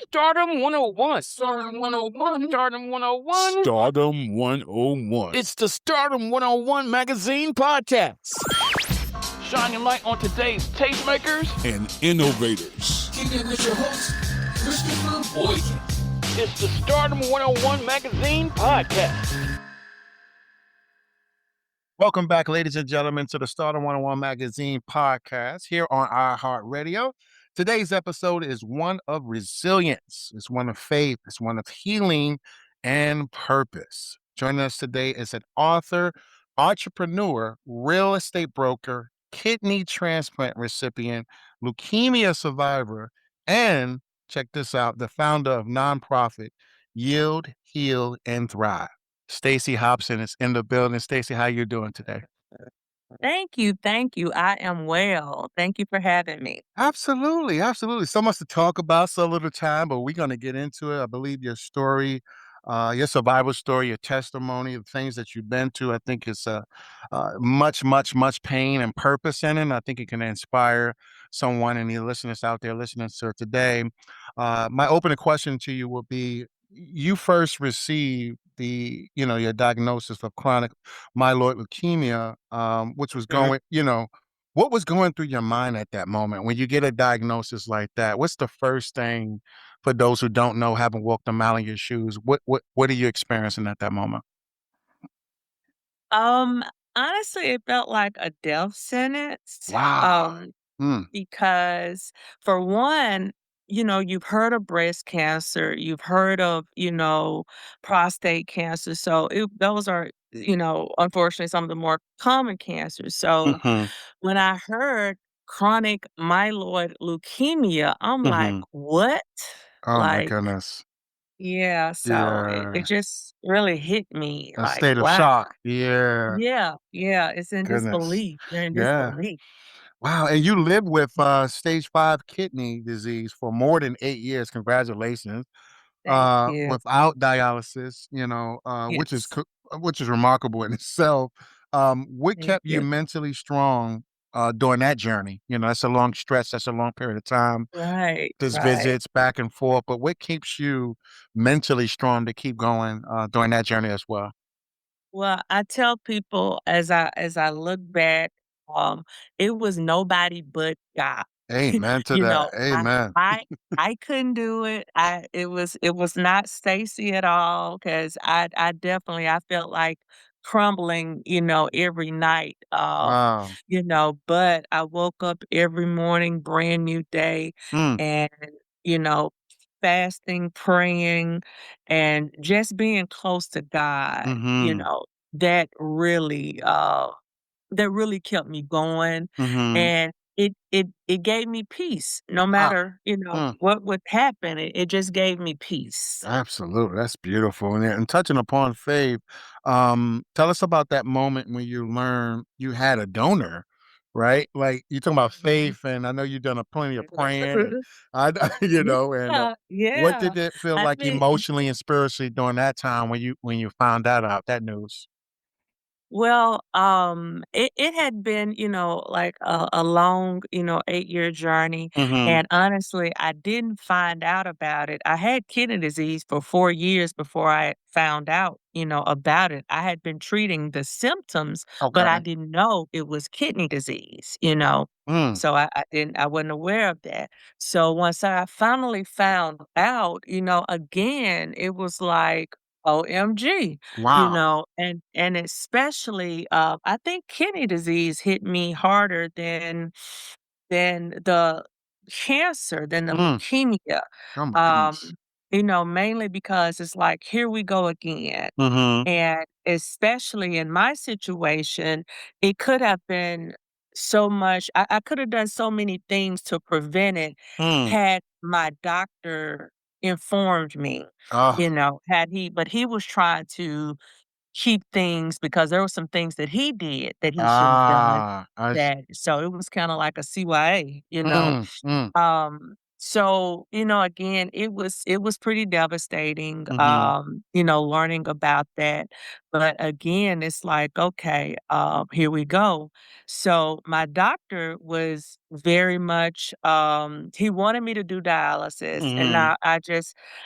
Stardom 101. Stardom 101. Stardom 101. Stardom 101. It's the Stardom 101 magazine podcast. Shining light on today's tastemakers and innovators. Kick it with your host, Christopher Boykin. It's the Stardom 101 magazine podcast. Welcome back, ladies and gentlemen, to the Stardom 101 magazine podcast here on iHeartRadio. Today's episode is one of resilience. It's one of faith. It's one of healing and purpose. Joining us today is an author, entrepreneur, real estate broker, kidney transplant recipient, leukemia survivor, and check this out, the founder of nonprofit Yield, Heal, and Thrive. Stacy Hobson is in the building. Stacy, how you doing today? Thank you. Thank you. I am well. Thank you for having me. Absolutely. Absolutely. So much to talk about, so little time, but we're going to get into it. I believe your story, your survival story, your testimony, the things that you've been to, I think it's much pain and purpose in it. And I think it can inspire someone, and your listeners out there listening to it today. My opening question to you will be, you first received your diagnosis of chronic myeloid leukemia, which was going, what was going through your mind at that moment when you get a diagnosis like that? What's the first thing, for those who don't know, haven't walked a mile in your shoes? What are you experiencing at that moment? Um, Honestly, it felt like a death sentence. Wow. Because for one, you've heard of breast cancer, you've heard of, prostate cancer. So those are, unfortunately, some of the more common cancers. So Mm-hmm. when I heard chronic myeloid leukemia, I'm like, Mm-hmm. what? Oh my Like, goodness. yeah, so it Yeah. just really hit me A like, state of wow. shock. Yeah. Yeah, it's in Goodness. disbelief. You're in Yeah. disbelief. Wow. And you lived with stage 5 kidney disease for more than 8 years. Congratulations. Thank you. Without dialysis, Yes. which is remarkable in itself. What Thank kept you you. mentally strong during that journey? That's a long stretch. That's a long period of time. Right, There's right. visits back and forth, but what keeps you mentally strong to keep going during that journey as well? Well, I tell people as I look back, it was nobody but God. Amen to You that. know, I Amen. I I couldn't do it. It was not Stacy at all, 'cause I definitely I felt like crumbling, every night. Wow. But I woke up every morning, brand new day, Mm, and, you know, fasting, praying, and just being close to God, mm-hmm. that really, that really kept me going, Mm-hmm. and it gave me peace no Wow. matter, Mm. what would happen, it just gave me peace. Absolutely. That's beautiful. And touching upon faith, tell us about that moment when you learned you had a donor, right? Like, you talking about Mhm. faith, and I know you've done plenty of praying, and I, and Yeah, what yeah. did it feel I like think emotionally and spiritually during that time when you found that news? Well, it had been, like a long, 8-year journey. Mm-hmm. And honestly, I didn't find out about it. I had kidney disease for 4 years before I found out, about it. I had been treating the symptoms, but I Okay. didn't know it was kidney disease, Mm. So I wasn't aware of that. So once I finally found out, again, it was like, OMG, Wow. and especially, I think kidney disease hit me harder than the cancer, than the Mm. leukemia, Oh my um, goodness. mainly because it's like, here we go again, Mm-hmm. and especially in my situation, it could have been so much I could have done so many things to prevent it Mm. had my doctor informed me, Oh. had he but he was trying to keep things because there were some things that he did that he shouldn't have done I see. so it was kinda like a CYA, Mm. Mm. Um, So, again, it was pretty devastating, Mhm. learning about that. But again, it's like, okay, here we go. So my doctor was very much he wanted me to do dialysis, and Mhm.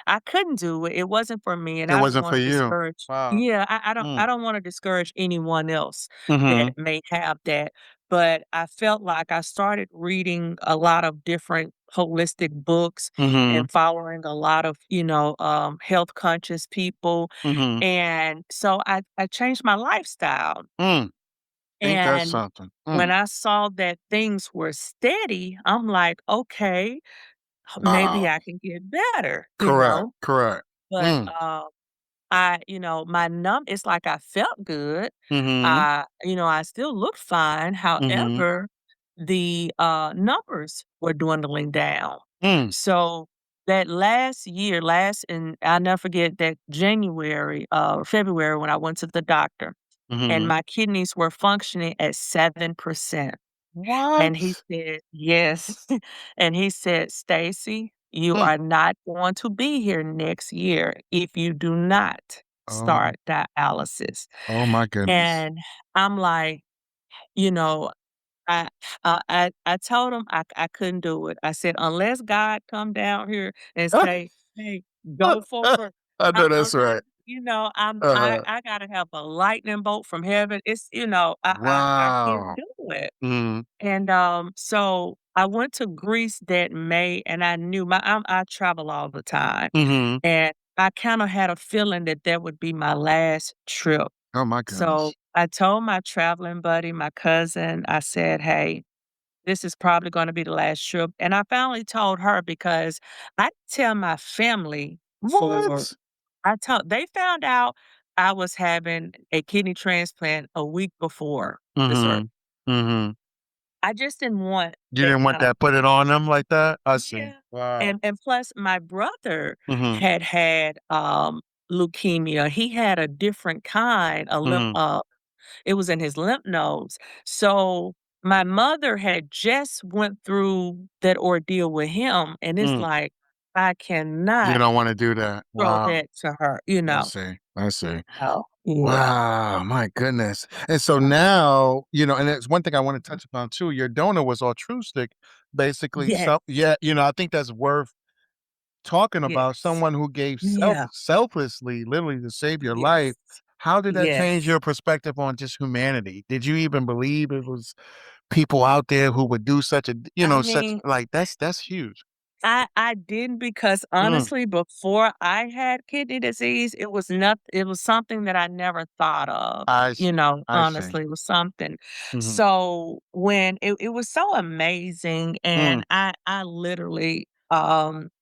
I couldn't do it. It wasn't for me, and It I don't wasn't want for to you. discourage. Wow. Yeah, I don't Mm. I don't want to discourage anyone else that Mhm. may have that. But I felt like I started reading a lot of different holistic books Mhm. and following a lot of, health conscious people. Mhm. And so I changed my lifestyle. Mm. Ain't that And something? when Mm. I saw that things were steady, I'm like, okay, maybe Wow. I can get better. Correct. Correct. But Mm. my it's like I felt good. Mhm. I still looked fine. Mhm. However, the numbers were dwindling down. Mm. So that last year, and I'll never forget that January, February when I went to the doctor and Mhm. my kidneys were functioning at 7%. And he What? said, "Yes." And he said, "Stacy, you Mm. are not going to be here next year if you do not Oh. start dialysis." Oh my goodness. And I'm like, you know, I I told him I couldn't do it. I said, "Unless God come down here and say, 'Hey, go forward,' I know I'm that's not, right. Uh-huh. I gotta have a lightning bolt from heaven." It's, I can't Wow. do it. Mhm. And, so I went to Greece that May, and I knew I travel all the time, Mhm. and I kinda had a feeling that that would be my last trip. Oh my So, goodness. I told my traveling buddy, my cousin, I said, "Hey, this is probably gonna be the last trip," and I finally told her because I didn't tell my family for What? they found out I was having a kidney transplant a week before the surgery. Mhm. Mhm. I just didn't want You that didn't want kind of. that put it on them like that? I see. Yeah. Wow. And plus my brother Mhm. had leukemia. He had a different kind, Mhm. it was in his lymph nodes. So my mother had just went through that ordeal with him, and it's Mm. like, I You cannot don't wanna do that. throw Wow. that to her. I see. I see. Oh, yeah. Wow, my goodness. And so now, and it's one thing I want to touch upon too. Your donor was altruistic, basically. Yes, So yeah, I think that's worth talking about. yes. Someone who gave Yeah, selflessly, literally to save your life. yes, How did that change yes. your perspective on just humanity? Did you even believe it was people out there who would do such a, I such mean, like that's huge. I didn't because Mm, honestly, before I had kidney disease, it was something that I never thought of, I see. I see. honestly, it was something. Hmm. So when it was so amazing Mm, and I literally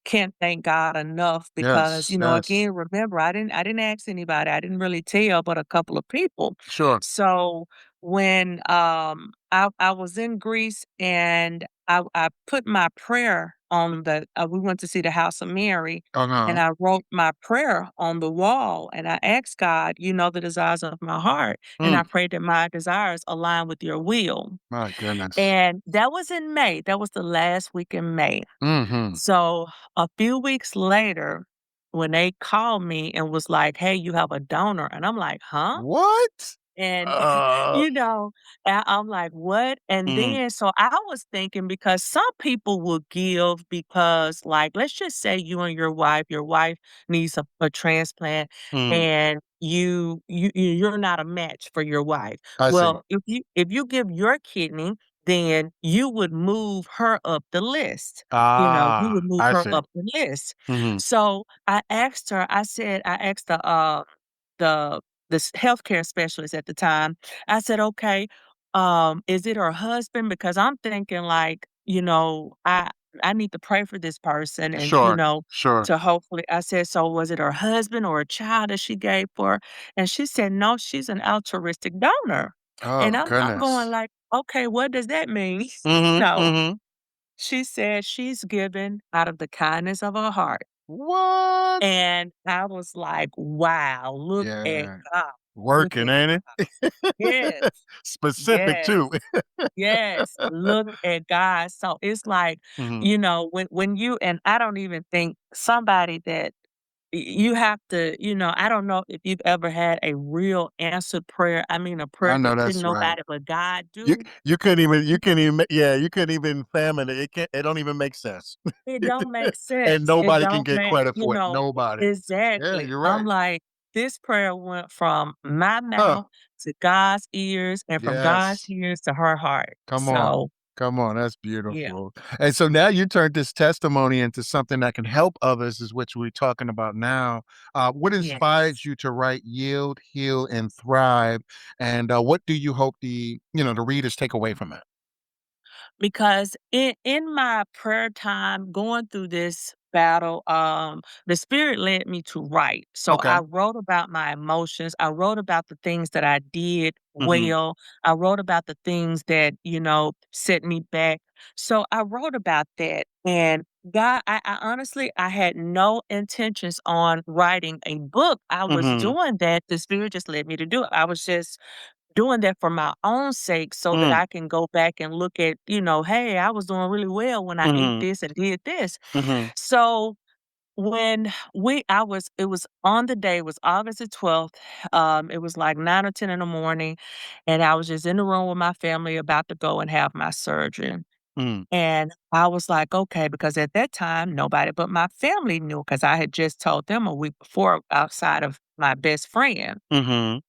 can't thank God enough because, yes. Yes. again, remember I didn't ask anybody. I didn't really tell but a couple of people. Sure. So when I was in Greece and I put my prayer on we went to see the House of Mary, and Uh-huh. I wrote my prayer on the wall, and I asked God, "You know the desires of my heart," and I Mm, prayed that my desires align with your will. my goodness. And that was in May. That was the last week in May. Mhm. So a few weeks later, when they called me and was like, "Hey, you have a donor," and I'm like, "Huh?" What? And, Uh, you know, I'm like, "What?" And mhm, then so I was thinking because some people will give because, like, let's just say you and your wife needs a transplant mm, and you're not a match for your wife. I see. Well, if you give your kidney, then you would move her up the list. You would move I her see. up the list. Mhm, So I asked the healthcare specialist at the time. I said, "Okay, is it her husband?" Because I'm thinking like, I need to pray for this person and, sure, sure. to hopefully I said, "So was it her husband or a child that she gave for?" And she said, "No, she's an altruistic donor." And Oh, I'm going goodness. like, "Okay, what does that mean?" Mhm, No. mhm. She said she's given out of the kindness of her heart. What? And I was like, "Wow, look at Yeah, God." Look Working, at ain't yes, it? Specific yes. too. Yes, look at God. So it's like, Mhm. when you and I don't even think somebody that you have to, I don't know if you've ever had a real answered prayer. I mean, a I prayer know that couldn't that's right. nobody but God You do. you couldn't even yeah, you couldn't even fathom it. It don't even make sense. It don't make And sense. It nobody can don't get make, credit for it. Nobody. Yeah, exactly. you're I'm right. like, this prayer went from my Huh. mouth to God's ears and from God's Yes. ears to her heart. Come on. So, Come on. That's yeah. beautiful. And so now you turned this testimony into something that can help others, is what we're talking about now. What inspires Yes. you to write Yield, Heal, and Thrive? And what do you hope the readers take away from it? Because in my prayer time going through this battle, the spirit led me to write. So Okay. I wrote about my emotions. I wrote about the things that I did Hmm. well. I wrote about the things that, set me back. So I wrote about that. And God, I honestly, I had no intentions on writing a book. I was Hmm. doing that. The spirit just led me to do it. I was just doing that for my own sake so that Mm. I can go back and look at, hey, I was doing really well when I ate Hmm. this and did this. Hmm. So when it was on the day, it was August the 12th. It was like 9 or 10 in the morning. And I was just in the room with my family about to go and have my surgery. Mm. And I was like, okay, because at that time, nobody but my family knew because I had just told them a week before outside of my best friend. Mhm.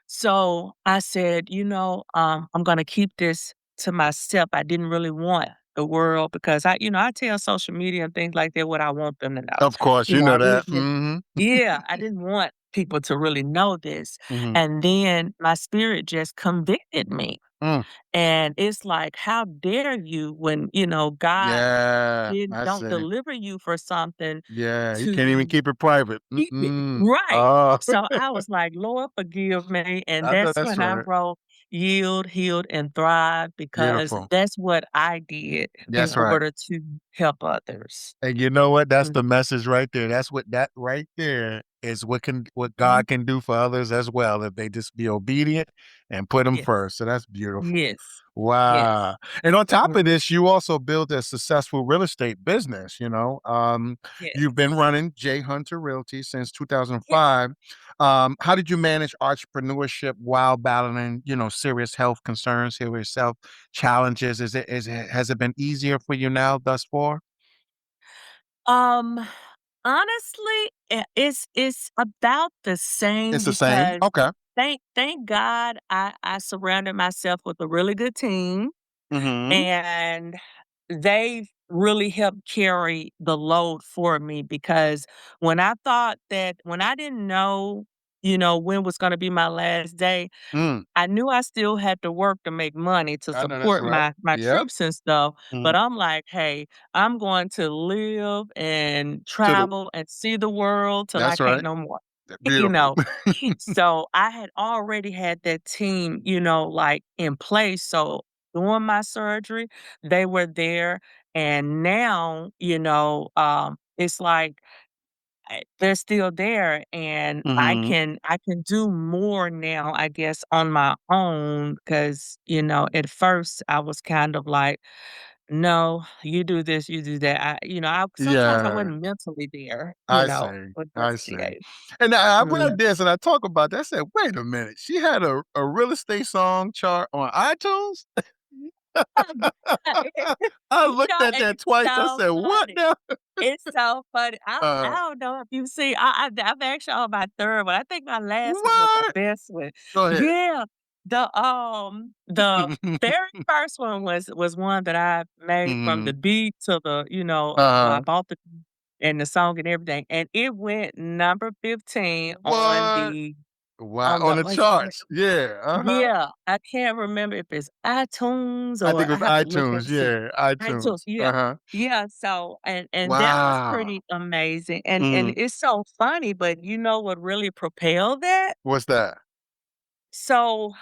So I said, I'm going to keep this to myself. I didn't really want the world because I tell social media and things like that what I want them to know. Of course, you I know really that. didn't. Mhm. Yeah, I didn't want people to really know this. Mhm. And then my spirit just convicted me. Mm. And it's like, how dare you when, God Yeah, didn't I don't see. deliver you for something Yeah, you can't even to keep it private. keep it. Mm-mm. Right. Oh, So I was like, "Lord, forgive me," and I know that's that's when I right. wrote "Yield, Healed, and Thrive" because Beautiful. that's what I did in That's right. order to help others. And you know what? That's Mm, the message right there. That's what that right there is what mhm. God can do for others as well if they just be obedient and put Him Yes. first. So that's beautiful. Yes. Yes. Wow. And on top Mm, of this, you also built a successful real estate business. You've been yes. running J Hunter Realty since Yeah. 2005. How did you manage entrepreneurship while battling serious health concerns, serious health challenges? Has it been easier for you now thus far? Um, honestly, it's about the same It's the same? because Okay. thank God I surrounded myself with a really good team. Mhm. And they've really helped carry the load for me because when I didn't know, when was gonna be my last day, Mm. I knew I still had to work to make money to I know that's support right. my Yep. troops and stuff, but Mhm. I'm like, "Hey, I'm going to live and To the travel and see the world till I That's can't right. no more." You Beautiful. know? So, I had already had that team, like, in place, so during my surgery, they were there, and now, it's like they're still there and Mhm. I can do more now, I guess, on my own because, at first I was kind of like, no, you do this, you do that. I sometimes I Yeah. wasn't mentally there, I see. with I those see. CAs. And I Mm. read this and I talk about that. I said, "Wait a minute. She had a real estate song chart on iTunes?" I looked at And that it's twice. I so said, "What funny. now?" It's so funny. I Uh, don't know if you see. I'm actually on my third one. I think my last one was the what? best one. Go ahead. Yeah, the very first one was one that I made from the Mhm. beat to the I Uh-huh. bought the and the song and everything, and it went number 15 What? Wow. on On the the charts. Yeah. Uh-huh. yeah, I can't remember if it's iTunes I or think it I was have to look iTunes. and see. Yeah. iTunes, iTunes. yeah. Uh-huh. Yeah, so and that was Wow. pretty amazing, and Mhm. it's so funny, but you know what really propelled that? What's that? So,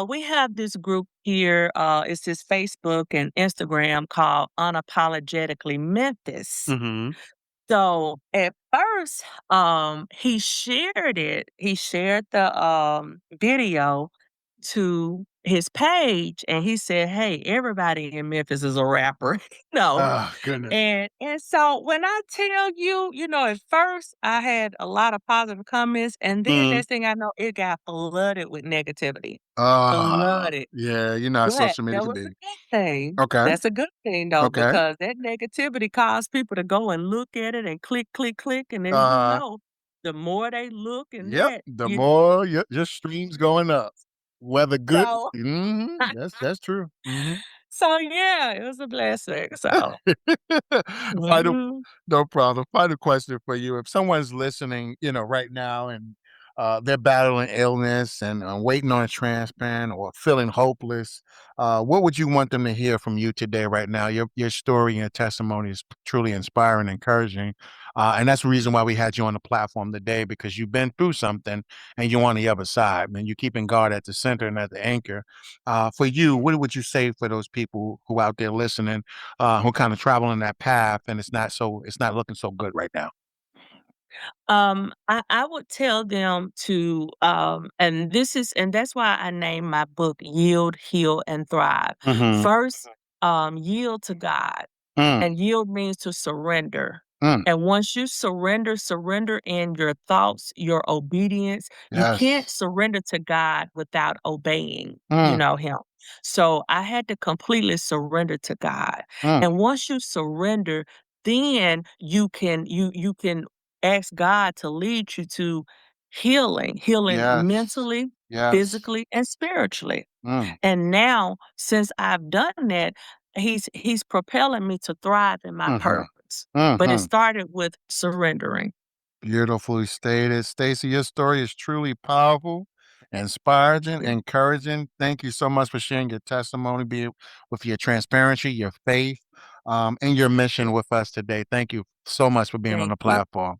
we have this group here, it's this Facebook and Instagram called Unapologetically Memphis. Mhm. So at first, he shared the video to his page and he said, "Hey, everybody in Memphis is a rapper," you know. Oh, goodness. And so when I tell you, at first I had a lot of positive comments, and then Mhm. next thing I know, it got flooded with negativity. Ah, Flooded. yeah, you know how But social media that can was a be. good thing. Okay, That's a good thing though, okay. because that negativity caused people to go and look at it and click, click, click, and then Uh-huh. the more they look and Yep, that, the more your streams going up, whether good. so That's true. Mhm. so yeah, it was a blessing. So Final mhm. No problem. Final question for you. If someone's listening, right now and they're battling illness and waiting on a transplant or feeling hopeless, what would you want them to hear from you today, right now? Your story and your testimony is truly inspiring, encouraging. And that's the reason why we had you on the platform today, because you've been through something and you're on the other side, and you're keeping God at the center and at the anchor. For you, what would you say for those people who out there listening, who kind of traveling that path, and it's not looking so good right now? I would tell them to, and that's why I named my book Yield, Heal, and Thrive. Mhm. First, yield to God. Mm, And yield means to surrender. mm, And once you surrender in your thoughts, your obedience. You can't yes. surrender to God without obeying, Mm, him. So I had to completely surrender to God. mm, And once you surrender, then you can ask God to lead you to healing yes. mentally, Yes. physically, and spiritually. Mm, And now, since I've done that, he's propelling me to thrive in my mhm, purpose. But it mhm. started with surrendering. Beautifully stated. Stacy, your story is truly powerful, inspiring, Yeah. encouraging. Thank you so much for sharing your testimony, be it with your transparency, your faith, and your mission with us today. Thank you so much for being on Thank the you. platform.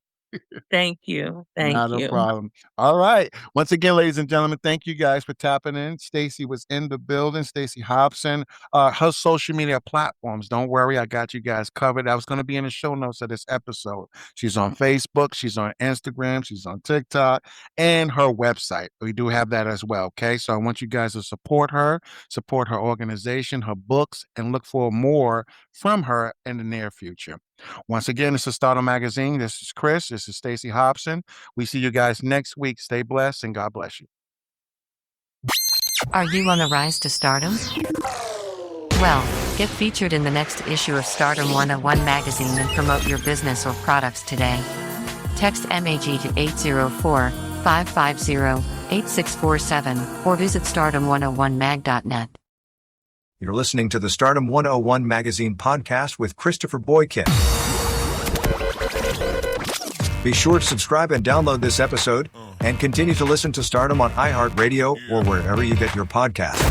Thank you. Thank Not a you. problem. All right. Once again, ladies and gentlemen, thank you guys for tapping in. Stacy was in the building. Stacy Hobson. Her social media platforms. Don't worry, I got you guys covered. I was going to be in the show notes of this episode. She's on Facebook. She's on Instagram. She's on TikTok, and her website. We do have that as well. Okay. So I want you guys to support her organization, her books, and look for more from her in the near future. Once again, this is Stardom Magazine. This is Chris. This is Stacy Hobson. We see you guys next week. Stay blessed and God bless you. Are you on the rise to stardom? Well, get featured in the next issue of Stardom 101 magazine and promote your business or products today. Text MAG to 804-550-8647 or visit stardom101mag.net. You're listening to the Stardom 101 Magazine podcast with Christopher Boykin. Be sure to subscribe and download this episode, and continue to listen to Stardom on iHeartRadio or wherever you get your podcasts.